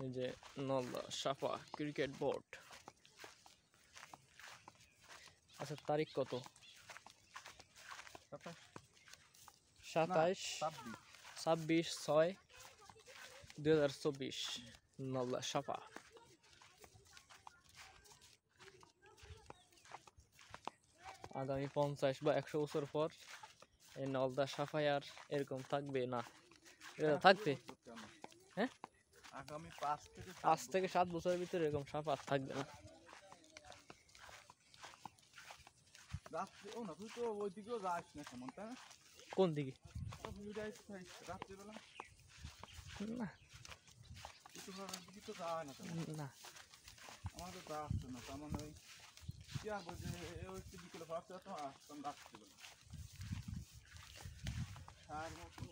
এই যে নলদা সাফা cricket board. আচ্ছা তারিখ কত? 27/6/2024 নলদা সাফা। আগামী 50 বা 100 বছর পর এই নলদা সাফাই আর এরকম থাকবে না। এটা থাকবে, হ্যাঁ আগামী 5 থেকে 7 বছরের ভিতরে এরকম সাফা আর থাকবে না। রাত্রে না তুই তো ওইদিকেও যাস না তেমন, তাই না? কোন দিকে? রাত্রিবেলা না দিকে তো যাওয়া হয় না তেমন। না, আমাদের তো আসছে না, তার মানে ওই কি আর বলছে ওই বিকেলে ভাবছে তো আসতাম রাত্রিবেলা। আর মতো